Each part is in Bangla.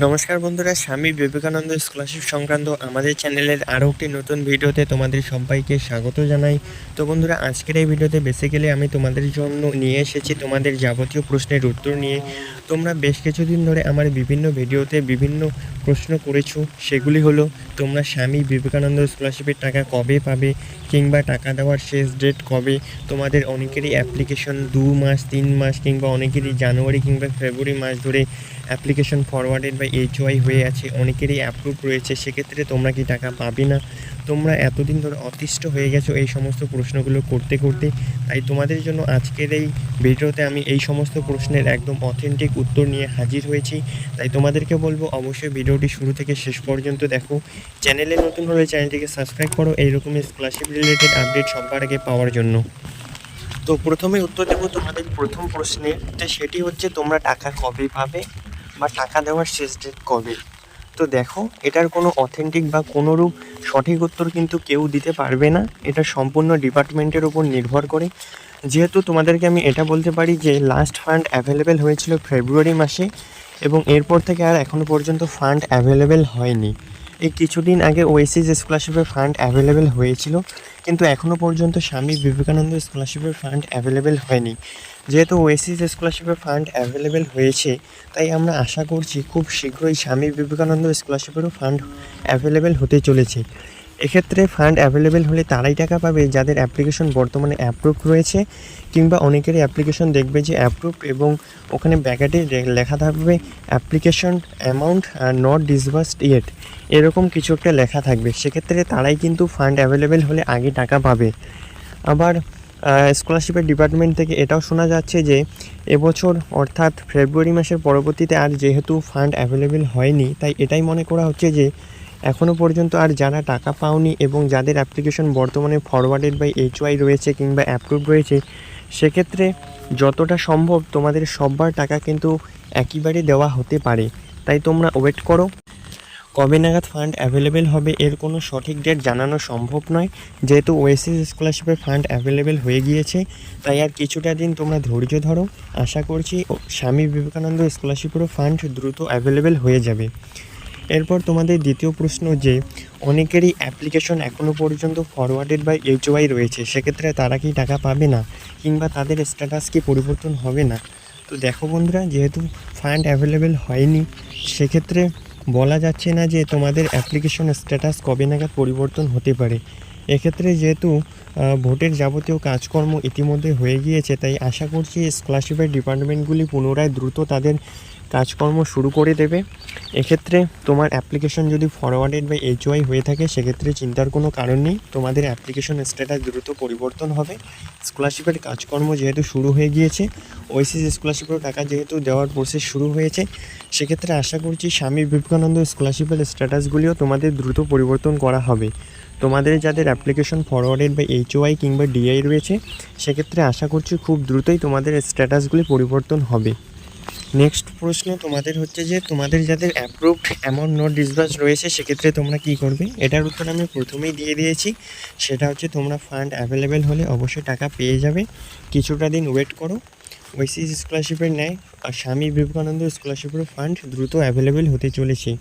নমস্কার বন্ধুরা, স্বামী বিবেকানন্দ স্কলারশিপ সংক্রান্ত আমাদের চ্যানেলের আরও একটি নতুন ভিডিওতে তোমাদের সবাইকে স্বাগত জানাই। তো বন্ধুরা, আজকের এই ভিডিওতে বেসিক্যালি আমি তোমাদের জন্য নিয়ে এসেছি তোমাদের যাবতীয় প্রশ্নের উত্তর নিয়ে। তোমরা বেশ কিছুদিন ধরে আমার বিভিন্ন ভিডিওতে বিভিন্ন প্রশ্ন করেছো। সেগুলি হলো, তোমরা স্বামী বিবেকানন্দ স্কলারশিপের টাকা কবে পাবে, কিংবা টাকা দেওয়ার শেষ ডেট কবে। তোমাদের অনেকেরই অ্যাপ্লিকেশন 2 মাস 3 মাস কিংবা অনেকেরই জানুয়ারি কিংবা ফেব্রুয়ারি মাস ধরে অ্যাপ্লিকেশন ফরওয়ার্ডেড বা এইচওয়াই হয়ে আছে, অনেকেরই অ্যাপ্রুভ রয়েছে। সেক্ষেত্রে তোমরা কি টাকা পাবে না? তোমরা এতদিন ধরে অতিষ্ঠ হয়ে গেছো এই সমস্ত প্রশ্নগুলো করতে করতে। তাই তোমাদের জন্য আজকের এই ভিডিওতে আমি এই সমস্ত প্রশ্নের একদম অথেন্টিক উত্তর নিয়ে হাজির হয়েছি। তাই তোমাদেরকে বলবো, অবশ্যই ভিডিওটি শুরু থেকে শেষ পর্যন্ত দেখো। চ্যানেলে নতুন হলে চ্যানেলটিকে সাবস্ক্রাইব করো এইরকমই স্কলারশিপ রিলেটেড আপডেট সবার আগে পাওয়ার জন্য। তো প্রথমে উত্তর দেবো তোমাদের প্রথম প্রশ্নের, সেটি হচ্ছে তোমরা টাকা কবে পাবে বা টাকা দেওয়ার শেষ ডেট কবে। তো দেখো, এটার কোনো অথেন্টিক বা কোনোরূপ সঠিক উত্তর কিন্তু কেউ দিতে পারবে না। এটা সম্পূর্ণ ডিপার্টমেন্টের উপর নির্ভর করে। যেহেতু তোমাদেরকে আমি এটা বলতে পারি যে লাস্ট ফান্ড অ্যাভেলেবেল হয়েছিল ফেব্রুয়ারি মাসে, এবং এরপর থেকে আর এখনও পর্যন্ত ফান্ড অ্যাভেলেবেল হয়নি। এই কিছুদিন আগে ওয়েসিস স্কলারশিপের ফান্ড অ্যাভেলেবেল হয়েছিল, কিন্তু এখনও পর্যন্ত স্বামী বিবেকানন্দ স্কলারশিপের ফান্ড অ্যাভেলেবেল হয়নি। যেহেতু ওয়েসিস স্কলারশিপের ফান্ড অ্যাভেলেবেল হয়েছে, তাই আমরা আশা করছি খুব শীঘ্রই স্বামী বিবেকানন্দ স্কলারশিপেরও ফান্ড অ্যাভেলেবেল হতে চলেছে। এক্ষেত্রে ফান্ড অ্যাভেলেবেল হলে তারাই টাকা পাবে যাদের অ্যাপ্লিকেশন বর্তমানে অ্যাপ্রুভ রয়েছে, কিংবা অনেকেরই অ্যাপ্লিকেশন দেখবে যে অ্যাপ্রুভ এবং ওখানে ব্যাকেটে লেখা থাকবে application amount are not disbursed yet, এরকম কিছু একটা লেখা থাকবে। সেক্ষেত্রে তারাই কিন্তু ফান্ড অ্যাভেলেবেল হলে আগে টাকা পাবে। আবার স্কলারশিপের ডিপার্টমেন্ট থেকে এটাও শোনা যাচ্ছে যে এবছর অর্থাৎ ফেব্রুয়ারি মাসের পরবর্তীতে আর যেহেতু ফান্ড অ্যাভেলেবেল হয়নি, তাই এটাই মনে করা হচ্ছে যে এখনও পর্যন্ত আর যারা টাকা পাওনি এবং যাদের অ্যাপ্লিকেশন বর্তমানে ফরওয়ার্ডেড বাই এইচওয়াই রয়েছে কিংবা অ্যাপ্রুভ রয়েছে, সেক্ষেত্রে যতটা সম্ভব তোমাদের সববার টাকা কিন্তু একইবারে দেওয়া হতে পারে। তাই তোমরা ওয়েট করো। কবে নাগাদ ফান্ড অ্যাভেলেবেল হবে এর কোনো সঠিক ডেট জানানো সম্ভব নয়। যেহেতু ওয়েসিস স্কলারশিপের ফান্ড অ্যাভেলেবেল হয়ে গিয়েছে, তাই আর কিছুটা দিন তোমরা ধৈর্য ধরো। আশা করছি স্বামী বিবেকানন্দ স্কলারশিপেরও ফান্ড দ্রুত অ্যাভেলেবেল হয়ে যাবে। এরপর তোমাদের দ্বিতীয় প্রশ্ন, যে অনেকেরই অ্যাপ্লিকেশন এখনও পর্যন্ত ফরওয়ার্ডেড বাই এইচওয়াই রয়েছে, সেক্ষেত্রে তারা কি টাকা পাবে না, কিংবা তাদের স্ট্যাটাস কি পরিবর্তন হবে না। তো দেখো বন্ধুরা, যেহেতু ফান্ড অ্যাভেলেবেল হয়নি, সেক্ষেত্রে বলা যাচ্ছে না যে তোমাদের অ্যাপ্লিকেশন স্ট্যাটাস কবে নাগাদ পরিবর্তন হতে পারে। এক্ষেত্রে যেহেতু ভোটের যাবতীয় কাজকর্ম ইতিমধ্যে হয়ে গিয়েছে, তাই আশা করছি স্কলারশিপের ডিপার্টমেন্টগুলি পুনরায় দ্রুত তাদের কাজকর্ম শুরু করে দেবে। এক্ষেত্রে তোমার অ্যাপ্লিকেশন যদি ফরওয়ার্ডেড বাই এইচওয়াই হয়ে থাকে, সেক্ষেত্রে চিন্তার কোনো কারণ নেই, তোমাদের অ্যাপ্লিকেশন স্ট্যাটাস দ্রুত পরিবর্তন হবে। স্কলারশিপের কাজকর্ম যেহেতু শুরু হয়ে গিয়েছে, ওয়েসিস স্কলারশিপের টাকা যেহেতু দেওয়ার প্রসেস শুরু হয়েছে, সেক্ষেত্রে আশা করছি স্বামী বিবেকানন্দ স্কলারশিপের স্ট্যাটাসগুলিও তোমাদের দ্রুত পরিবর্তন করা হবে। তোমাদের যাদের অ্যাপ্লিকেশন ফরওয়ার্ডেড বাই এইচওয়াই কিংবা ডিআই রয়েছে, সেক্ষেত্রে আশা করছি খুব দ্রুতই তোমাদের স্ট্যাটাসগুলি পরিবর্তন হবে। নেক্সট প্রশ্ন তোমাদের হচ্ছে যে তোমাদের যাদের অ্যাপ্রুভড অ্যামাউন্ট নট ডিসবার্স রয়েছে, সেক্ষেত্রে তোমরা কী করবে। এটার উত্তর আমি প্রথমেই দিয়ে দিয়েছি। সেটা হচ্ছে তোমরা ফান্ড অ্যাভেলেবেল হলে অবশ্যই টাকা পেয়ে যাবে। কিছুটা দিন ওয়েট করো। ওয়েসিস স্কলারশিপের ন্যায় আর স্বামী বিবেকানন্দ স্কলারশিপেরও ফান্ড দ্রুত অ্যাভেলেবেল হতে চলেছে।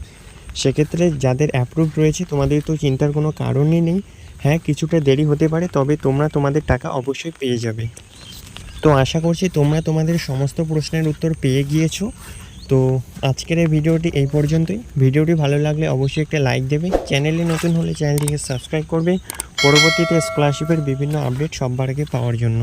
সেক্ষেত্রে যাদের অ্যাপ্রুভড রয়েছে, তোমাদের তো চিন্তার কোনো কারণই নেই। হ্যাঁ, কিছুটা দেরি হতে পারে, তবে তোমরা তোমাদের টাকা অবশ্যই পেয়ে যাবে। তো আশা করছি তোমরা তোমাদের সমস্ত প্রশ্নের উত্তর পেয়ে গিয়েছো। তো আজকের এই ভিডিওটি এই পর্যন্তই। ভিডিওটি ভালো লাগলে অবশ্যই একটা লাইক দেবে। চ্যানেলে নতুন হলে চ্যানেলটিকে সাবস্ক্রাইব করবে পরবর্তীতে স্কলারশিপের বিভিন্ন আপডেট সবার আগে পাওয়ার জন্য।